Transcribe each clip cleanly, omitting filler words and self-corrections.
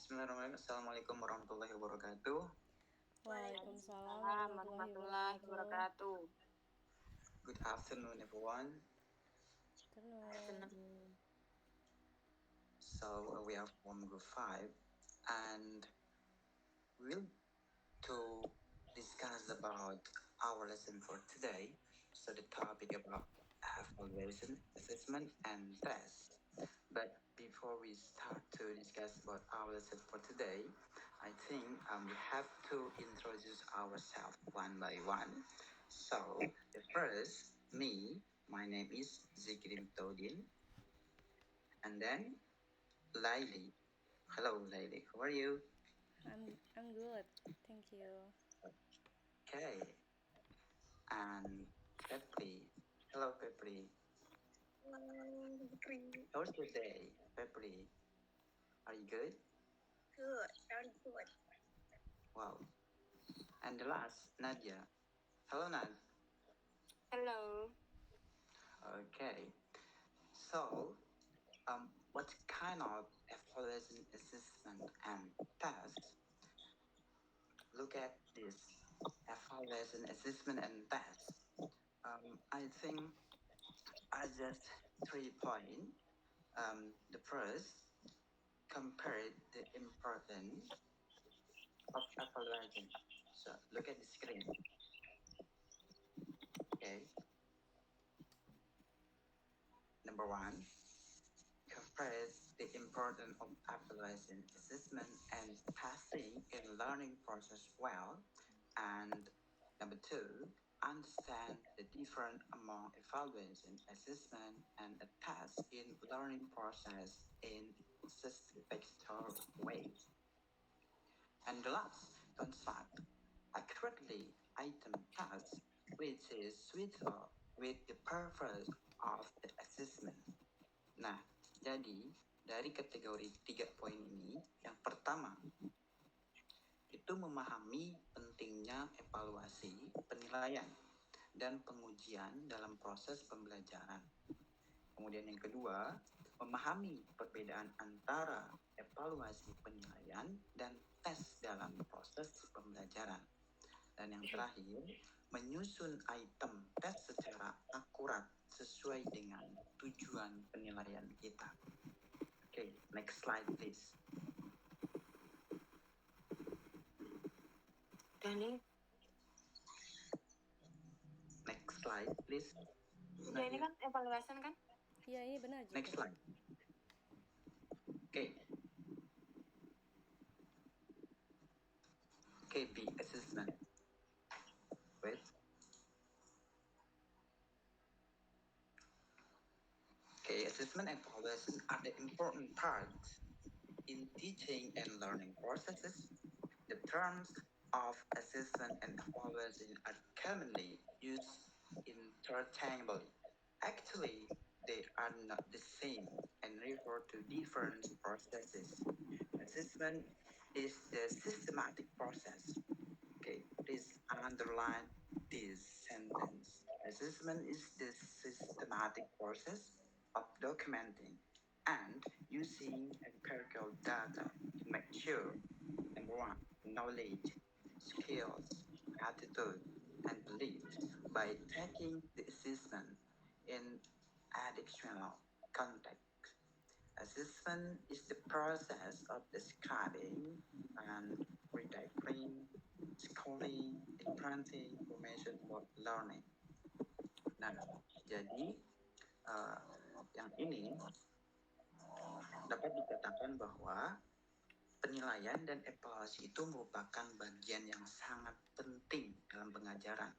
Bismillahirrahmanirrahim. Assalamualaikum warahmatullahi wabarakatuh. Waalaikumsalam warahmatullahi wabarakatuh. Good afternoon, everyone. Afternoon. So we are from Group 5, and we'll to discuss about our lesson for today. So the topic about evaluation, assessment, and test. But before we start to discuss about our lesson for today, I think we have to introduce ourselves one by one. So the first, my name is Zikrim Todin, and then Laili. Hello, Laili. How are you? I'm good. Thank you. Okay. And Pepri. Hello, Pepri. How's your day, Pepri? Are you good? Good, very good. Wow. And the last, Nadia. Hello, Nad. Hello. Okay. So, what kind of evaluation, assessment, and test? Look at this evaluation, assessment, and test. I think I just 3 points. The first, compare the importance of evaluation. So look at the screen. Okay. Number one, compare the importance of evaluation, assessment, and testing in learning process well. And number two, understand the difference among evaluation, assessment, and a test in learning process in satisfactory way. And the last, construct accurately item task which is suitable with the purpose of the assessment. Nah, jadi dari kategori 3 poin ini, yang pertama itu memahami pentingnya evaluasi, penilaian, dan pengujian dalam proses pembelajaran. Kemudian yang kedua, memahami perbedaan antara evaluasi penilaian dan tes dalam proses pembelajaran. Dan yang terakhir, menyusun item tes secara akurat sesuai dengan tujuan penilaian kita. Okay, next slide please. Dani, Next slide please. ya ini kan evaluation kan? Iya benar. Next slide. Okay. KB assessment. Wait. Okay, assessment and evaluation are the important parts in teaching and learning processes. The terms of assessment and evaluation are commonly used interchangeably. Actually, they are not the same and refer to different processes. Assessment is the systematic process. Okay, please underline this sentence. Assessment is the systematic process of documenting and using empirical data to make sure, number one, knowledge, skills, attitude, and beliefs by taking the assessment in additional context. Assessment is the process of describing and redacting, scoring, implanting information for learning. Nah, jadi yang ini dapat dikatakan bahwa penilaian dan evaluasi itu merupakan bagian yang sangat penting dalam pengajaran,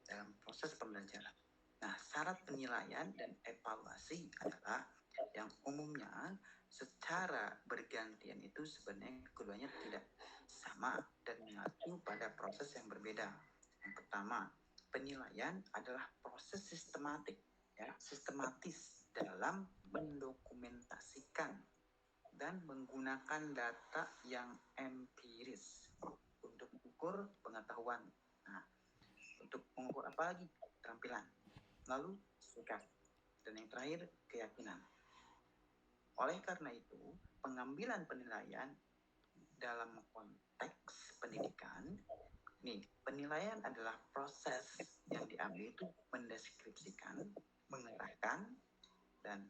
dalam proses pembelajaran. Nah, syarat penilaian dan evaluasi adalah yang umumnya secara bergantian itu sebenarnya keduanya tidak sama dan mengacu pada proses yang berbeda. Yang pertama, penilaian adalah proses sistematis dalam mendokumentasikan dan menggunakan data yang empiris untuk mengukur pengetahuan. Nah, untuk mengukur apa lagi? Keterampilan. Lalu sikap. Dan yang terakhir, keyakinan. Oleh karena itu, pengambilan penilaian dalam konteks pendidikan, nih, penilaian adalah proses yang diambil itu mendeskripsikan, mengarahkan, dan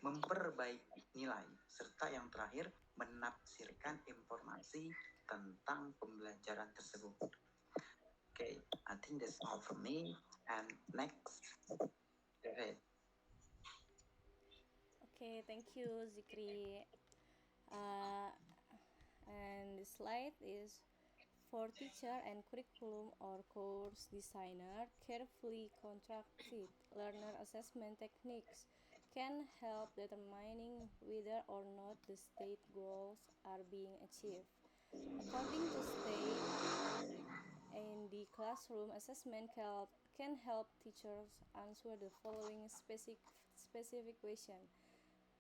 memperbaiki nilai, serta yang terakhir menafsirkan informasi tentang pembelajaran tersebut. Okay, I think that's all from me. And next, go ahead. Okay, thank you, Zikri. And the slide is for teacher and curriculum or course designer, carefully constructed learner assessment techniques can help determining whether or not the state goals are being achieved. According to state, in the classroom assessment can help teachers answer the following specific question.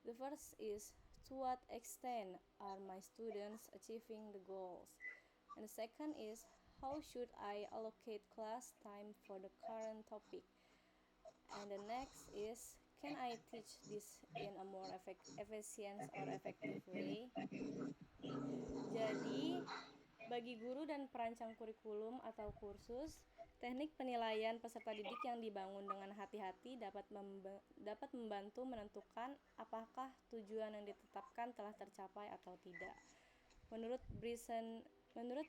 The first is, to what extent are my students achieving the goals? And the second is, how should I allocate class time for the current topic? And the next is, can I teach this in a more efficient or effective way? Jadi, bagi guru dan perancang kurikulum atau kursus, teknik penilaian peserta didik yang dibangun dengan hati-hati dapat membantu menentukan apakah tujuan yang ditetapkan telah tercapai atau tidak. Menurut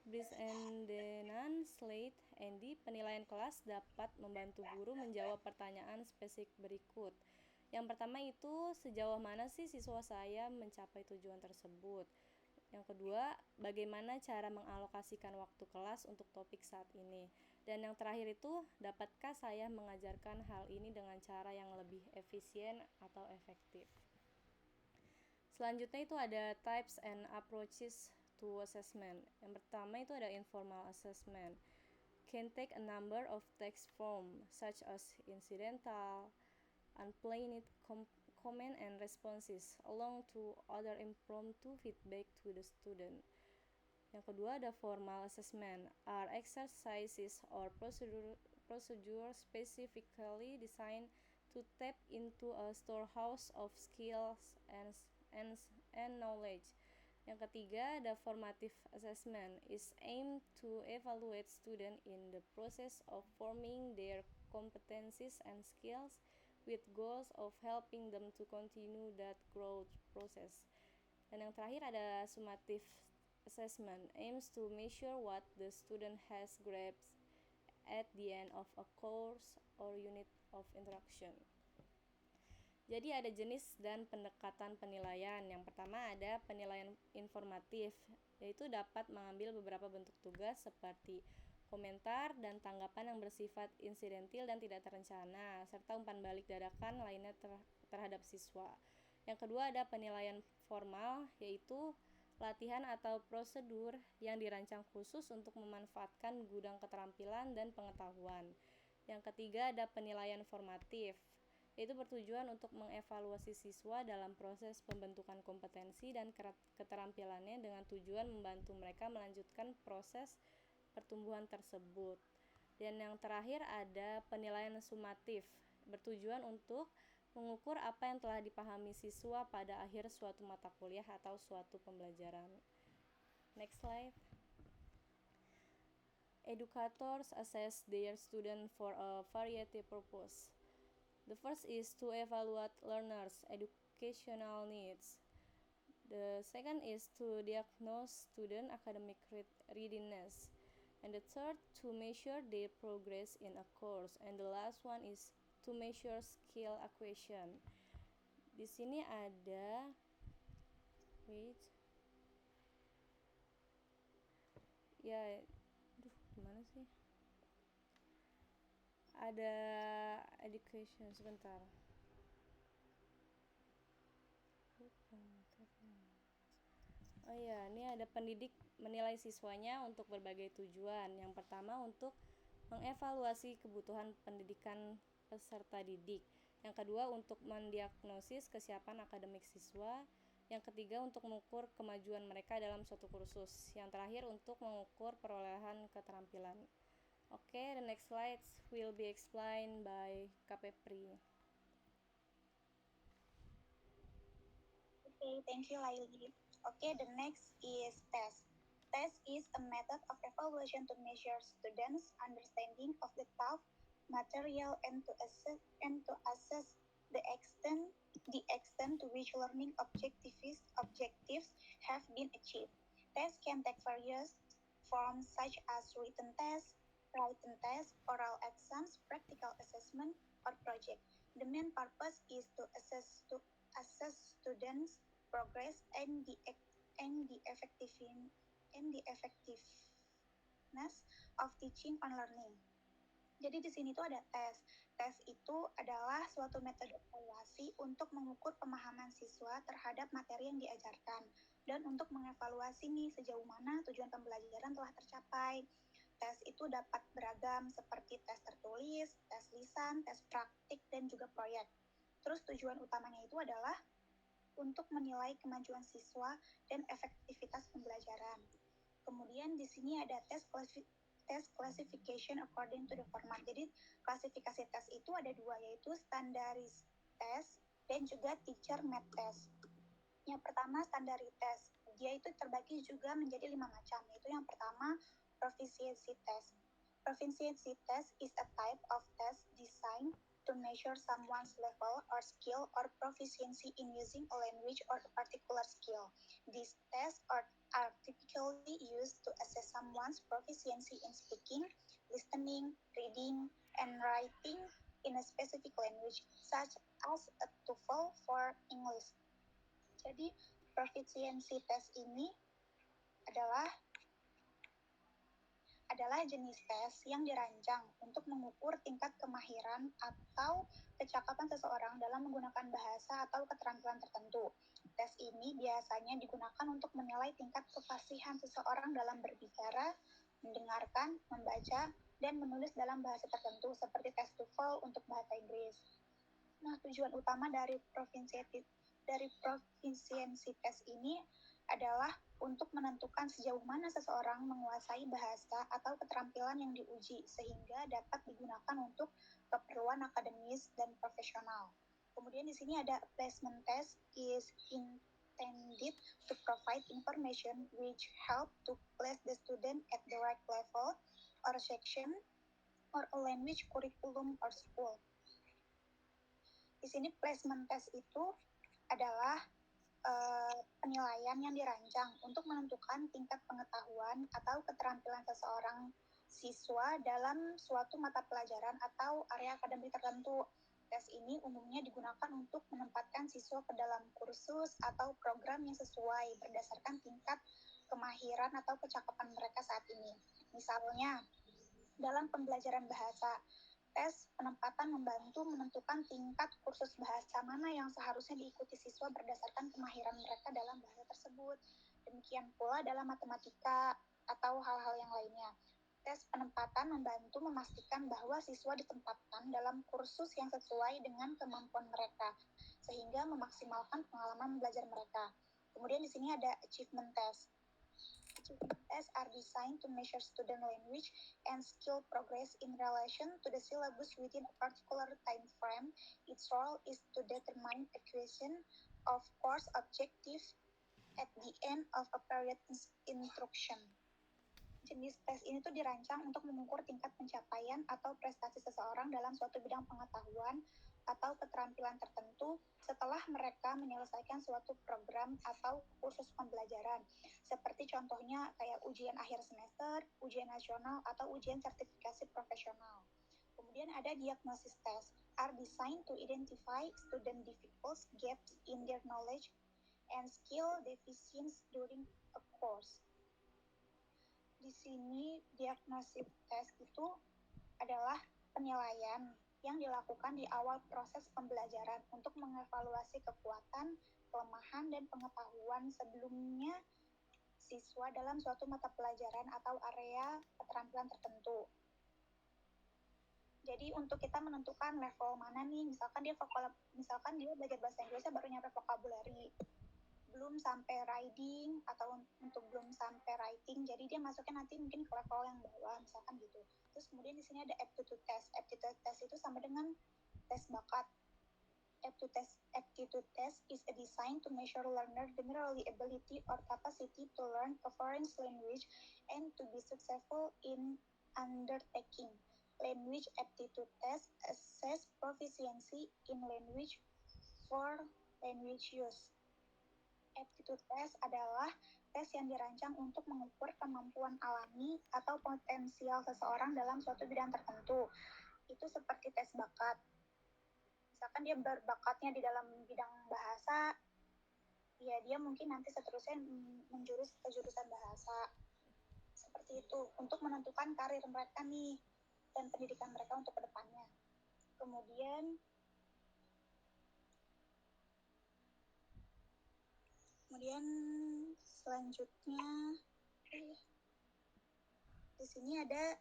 Brissendenan, Slate, Andy, penilaian kelas dapat membantu guru menjawab pertanyaan spesifik berikut. Yang pertama itu, sejauh mana sih siswa saya mencapai tujuan tersebut? Yang kedua, bagaimana cara mengalokasikan waktu kelas untuk topik saat ini? Dan yang terakhir itu, dapatkah saya mengajarkan hal ini dengan cara yang lebih efisien atau efektif? Selanjutnya itu ada types and approaches to assessment. Yang pertama itu ada informal assessment. Can take a number of text form such as incidental, unplanned comment and responses along to other impromptu feedback to the student. Yang kedua ada formal assessment, are exercises or procedure specifically designed to tap into a storehouse of skills and knowledge. Yang ketiga ada formative assessment, is aimed to evaluate student in the process of forming their competencies and skills with goals of helping them to continue that growth process. Dan yang terakhir ada summative assessment, aims to measure what the student has grasped at the end of a course or unit of instruction. Jadi ada jenis dan pendekatan penilaian. Yang pertama ada penilaian informatif, yaitu dapat mengambil beberapa bentuk tugas seperti komentar dan tanggapan yang bersifat insidentil dan tidak terencana, serta umpan balik dadakan lainnya terhadap siswa. Yang kedua ada penilaian formal, yaitu latihan atau prosedur yang dirancang khusus untuk memanfaatkan gudang keterampilan dan pengetahuan. Yang ketiga ada penilaian formatif, yaitu bertujuan untuk mengevaluasi siswa dalam proses pembentukan kompetensi dan keterampilannya dengan tujuan membantu mereka melanjutkan proses pertumbuhan tersebut. Dan yang terakhir ada penilaian sumatif, bertujuan untuk mengukur apa yang telah dipahami siswa pada akhir suatu mata kuliah atau suatu pembelajaran. Next slide. Educators assess their student for a variety purpose. The first is to evaluate learners' educational needs. The second is to diagnose student academic readiness. And the third, to measure their progress in a course. And the last one is to measure skill acquisition. Di sini ada gimana sih? Ada education sebentar. Oh iya, ini ada pendidik menilai siswanya untuk berbagai tujuan. Yang pertama untuk mengevaluasi kebutuhan pendidikan peserta didik. Yang kedua untuk mendiagnosis kesiapan akademik siswa. Yang ketiga untuk mengukur kemajuan mereka dalam suatu kursus. Yang terakhir untuk mengukur perolehan keterampilan. Okay, the next slides will be explained by Kapepri. Okay, thank you, Laili. Okay, the next is test. Test is a method of evaluation to measure students' understanding of the taught material and to assess the extent to which learning objectives have been achieved. Tests can take various forms such as written test, oral exams, practical assessment, or project. The main purpose is to assess students' progress and the effectiveness of teaching and learning. Jadi di sini tuh ada tes. Tes itu adalah suatu metode evaluasi untuk mengukur pemahaman siswa terhadap materi yang diajarkan dan untuk mengevaluasi nih sejauh mana tujuan pembelajaran telah tercapai. Tes itu dapat beragam seperti tes tertulis, tes lisan, tes praktik, dan juga proyek. Terus tujuan utamanya itu adalah untuk menilai kemajuan siswa dan efektivitas pembelajaran. Kemudian di sini ada tes classification according to the format. Jadi klasifikasi tes itu ada dua, yaitu standaris test dan juga teacher made test. Yang pertama standaris test. Dia itu terbagi juga menjadi 5 macam, yaitu yang pertama proficiency test. Proficiency test is a type of test designed to measure someone's level or skill or proficiency in using a language or a particular skill. These tests are typically used to assess someone's proficiency in speaking, listening, reading, and writing in a specific language, such as a TOEFL for English. Jadi, proficiency test ini adalah jenis tes yang dirancang untuk mengukur tingkat kemahiran atau kecakapan seseorang dalam menggunakan bahasa atau keterampilan tertentu. Tes ini biasanya digunakan untuk menilai tingkat kefasihan seseorang dalam berbicara, mendengarkan, membaca, dan menulis dalam bahasa tertentu seperti tes TOEFL untuk bahasa Inggris. Nah, tujuan utama dari proficiency test ini adalah untuk menentukan sejauh mana seseorang menguasai bahasa atau keterampilan yang diuji sehingga dapat digunakan untuk keperluan akademis dan profesional. Kemudian di sini ada placement test is intended to provide information which help to place the student at the right level or section or a language curriculum or school. Di sini placement test itu adalah penilaian yang dirancang untuk menentukan tingkat pengetahuan atau keterampilan seseorang siswa dalam suatu mata pelajaran atau area akademik tertentu. Tes ini umumnya digunakan untuk menempatkan siswa ke dalam kursus atau program yang sesuai berdasarkan tingkat kemahiran atau kecakapan mereka saat ini. Misalnya, dalam pembelajaran bahasa, tes penempatan membantu menentukan tingkat kursus bahasa mana yang seharusnya diikuti siswa berdasarkan kemahiran mereka dalam bahasa tersebut. Demikian pula dalam matematika atau hal-hal yang lainnya. Tes penempatan membantu memastikan bahwa siswa ditempatkan dalam kursus yang sesuai dengan kemampuan mereka, sehingga memaksimalkan pengalaman belajar mereka. Kemudian di sini ada achievement test. Achievement tests are designed to measure student language and skill progress in relation to the syllabus within a particular time frame. Its role is to determine accuracy of course objective at the end of a period instruction. Jenis tes ini tuh dirancang untuk mengukur tingkat pencapaian atau prestasi seseorang dalam suatu bidang pengetahuan atau keterampilan tertentu setelah mereka menyelesaikan suatu program atau kursus pembelajaran. Seperti contohnya kayak ujian akhir semester, ujian nasional, atau ujian sertifikasi profesional. Kemudian ada diagnosis test, are designed to identify student difficulties, gaps in their knowledge, and skill deficiencies during a course. Di sini diagnosis test itu adalah penilaian yang dilakukan di awal proses pembelajaran untuk mengevaluasi kekuatan, kelemahan, dan pengetahuan sebelumnya siswa dalam suatu mata pelajaran atau area keterampilan tertentu. Jadi untuk kita menentukan level mana nih, misalkan dia belajar bahasa Inggrisnya baru nyampe vocabulary, belum sampai reading atau untuk belum sampai writing, jadi dia masuknya nanti mungkin ke level yang bawah misalkan gitu. Terus kemudian di sini ada aptitude test. Aptitude test itu sama dengan tes bakat. Aptitude test is a design to measure learner generally ability or capacity to learn a foreign language and to be successful in undertaking. Language aptitude test assess proficiency in language for language use. Aptitude test adalah tes yang dirancang untuk mengukur kemampuan alami atau potensial seseorang dalam suatu bidang tertentu. Itu seperti tes bakat. Misalkan dia berbakatnya di dalam bidang bahasa, ya dia mungkin nanti seterusnya menjurus ke jurusan bahasa. Seperti itu, untuk menentukan karir mereka nih, dan pendidikan mereka untuk kedepannya. Kemudian selanjutnya di sini ada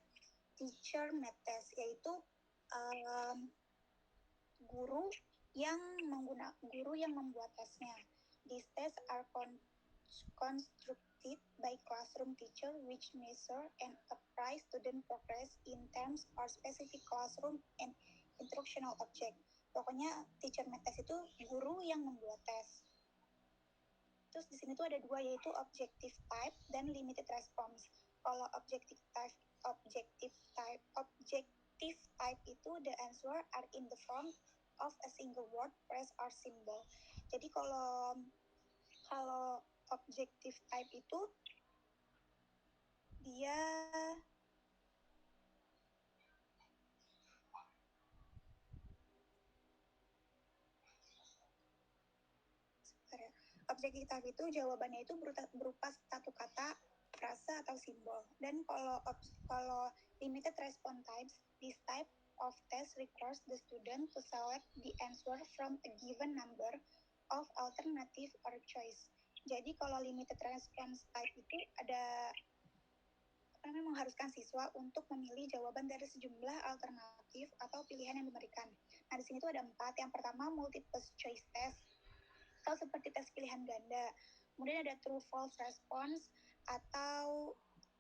teacher made test, yaitu guru yang membuat tesnya. These tests are constructed by classroom teacher which measure and apply student progress in terms or specific classroom and instructional object. Pokoknya teacher made test itu guru yang membuat tes. Terus di sini tuh ada dua, yaitu objective type dan limited response. Kalau objective type itu the answer are in the form of a single word, phrase or symbol. Jadi kalau objective type itu dia objective type itu jawabannya itu berupa satu kata, frase atau simbol. Dan kalau limited response types, this type of test requires the student to select the answer from a given number of alternative or choice. Jadi kalau limited response type itu mengharuskan siswa untuk memilih jawaban dari sejumlah alternatif atau pilihan yang diberikan. Nah, di sini tuh ada 4. Yang pertama multiple choice test, atau seperti tes pilihan ganda. Kemudian ada true false response atau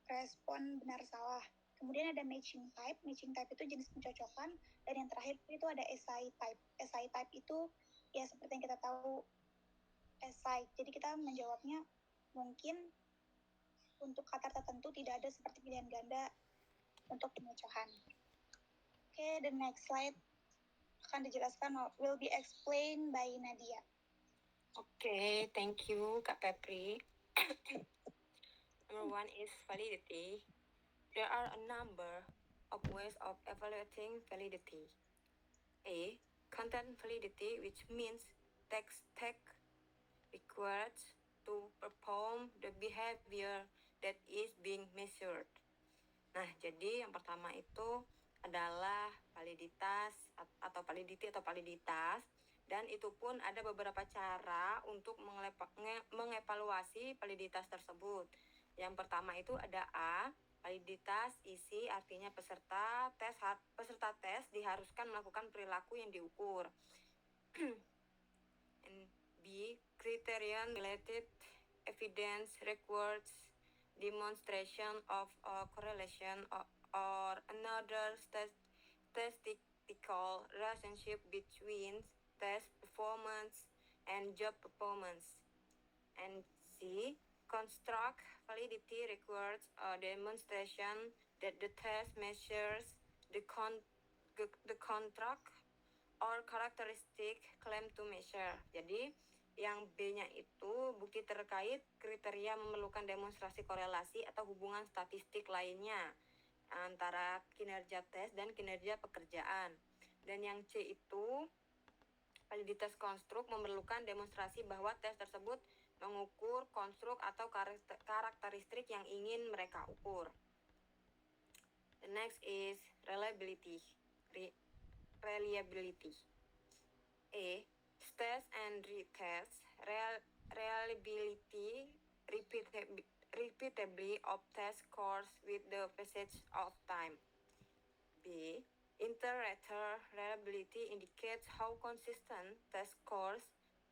respon benar salah. Kemudian ada matching type itu jenis pencocokan. Dan yang terakhir itu ada essay type. Essay type itu ya seperti yang kita tahu, essay. Jadi kita menjawabnya mungkin untuk kata tertentu tidak ada seperti pilihan ganda untuk pencocokan. Okay, the next slide akan dijelaskan will be explained by Nadia. Okay, thank you, Kak Pepri. Number 1 is validity. There are a number of ways of evaluating validity. A. Content validity, which means text tag required to perform the behavior that is being measured. Nah, jadi yang pertama itu adalah validitas atau validity atau validitas, dan itu pun ada beberapa cara untuk mengevaluasi validitas tersebut. Yang pertama itu ada A, validitas isi, artinya peserta tes diharuskan melakukan perilaku yang diukur. And B, criterion related evidence requires demonstration of a correlation or another statistical relationship between test performance and job performance. And C, construct validity requires a demonstration that the test measures the contract or characteristic claim to measure. Jadi yang B-nya itu bukti terkait kriteria memerlukan demonstrasi korelasi atau hubungan statistik lainnya antara kinerja tes dan kinerja pekerjaan. Dan yang C itu validitas konstruk memerlukan demonstrasi bahwa tes tersebut mengukur konstruk atau karakteristik yang ingin mereka ukur. The next is reliability. A. Test and retest. Reliability repeatedly of test scores with the passage of time. B. Inter-rater reliability indicates how consistent test scores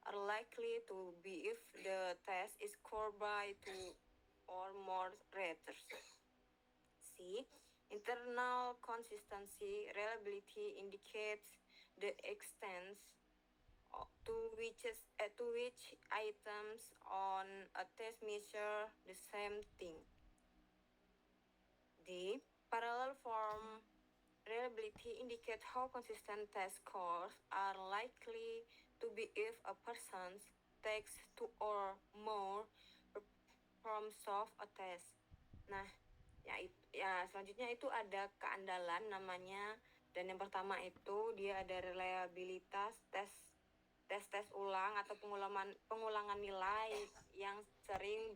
are likely to be if the test is scored by 2 or more raters. C. Internal consistency reliability indicates the extent to which items on a test measure the same thing. D. Parallel form reliability indicate how consistent test scores are likely to be if a person takes two or more forms of a test. Nah, selanjutnya itu ada keandalan namanya, dan yang pertama itu dia ada reliabilitas tes ulang atau pengulangan nilai yang sering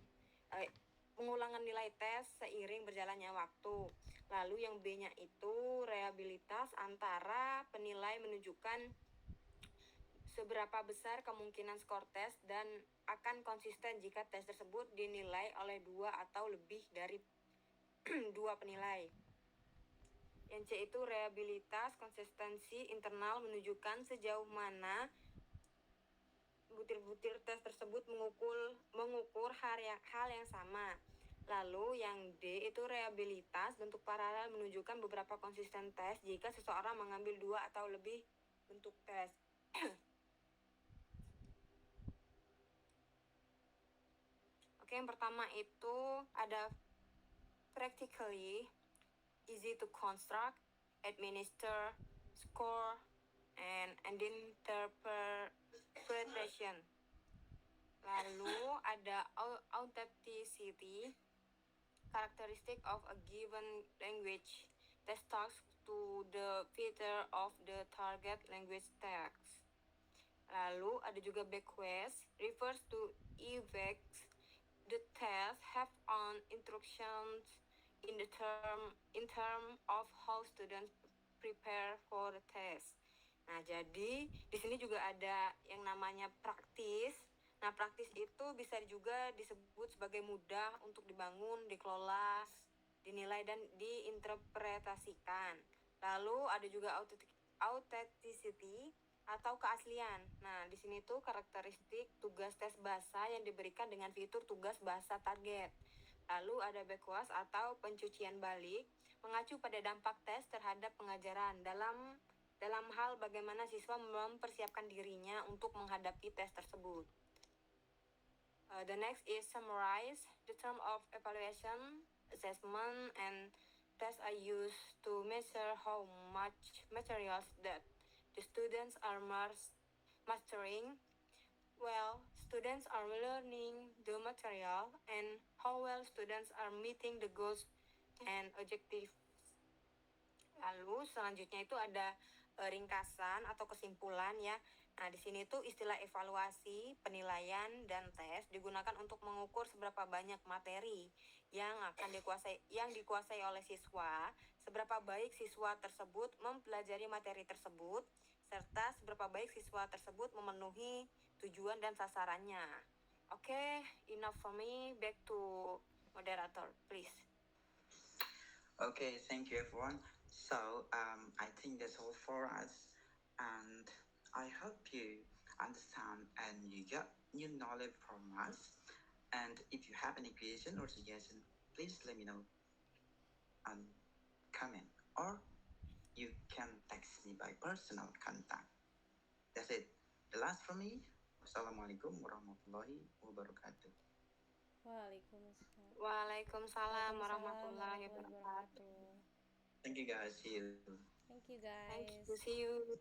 pengulangan nilai tes seiring berjalannya waktu. Lalu yang B-nya itu reliabilitas antara penilai menunjukkan seberapa besar kemungkinan skor tes dan akan konsisten jika tes tersebut dinilai oleh dua atau lebih dari dua penilai. Yang C itu reliabilitas konsistensi internal menunjukkan sejauh mana butir-butir tes tersebut mengukur hal yang sama. Lalu yang D itu reliabilitas bentuk paralel menunjukkan beberapa konsisten tes jika seseorang mengambil dua atau lebih bentuk tes. Oke, yang pertama itu ada practically easy to construct, administer, score, and interpretation. Lalu ada authenticity, characteristic of a given language that talks to the feature of the target language text. Lalu ada juga bequest, refers to effects the test have on instructions in term of how students prepare for the test. Nah, jadi di sini juga ada yang namanya praktis. Nah, praktis itu bisa juga disebut sebagai mudah untuk dibangun, dikelola, dinilai, dan diinterpretasikan. Lalu ada juga authenticity atau keaslian. Nah, di sini tuh karakteristik tugas tes bahasa yang diberikan dengan fitur tugas bahasa target. Lalu ada backwash atau pencucian balik, mengacu pada dampak tes terhadap pengajaran dalam hal bagaimana siswa mempersiapkan dirinya untuk menghadapi tes tersebut. The next is summarize. The term of evaluation, assessment, and tests are used to measure how much materials that the students are mastering. Well, students are learning the material and how well students are meeting the goals and objectives. Lalu selanjutnya itu ada ringkasan atau kesimpulan ya. Nah, di sini tuh istilah evaluasi, penilaian, dan tes digunakan untuk mengukur seberapa banyak materi yang dikuasai oleh siswa, seberapa baik siswa tersebut mempelajari materi tersebut, serta seberapa baik siswa tersebut memenuhi tujuan dan sasarannya. Okay, enough for me. Back to moderator, please. Okay, thank you everyone. So I think that's all for us, and I hope you understand and you got new knowledge from us. And if you have any question or suggestion, please let me know on comment, or you can text me by personal contact. That's it. The last from me. Wassalamualaikum warahmatullahi wabarakatuh. Waalaikumsalam warahmatullahi wabarakatuh. Thank you guys. See you. Thank you guys. Thank you. See you.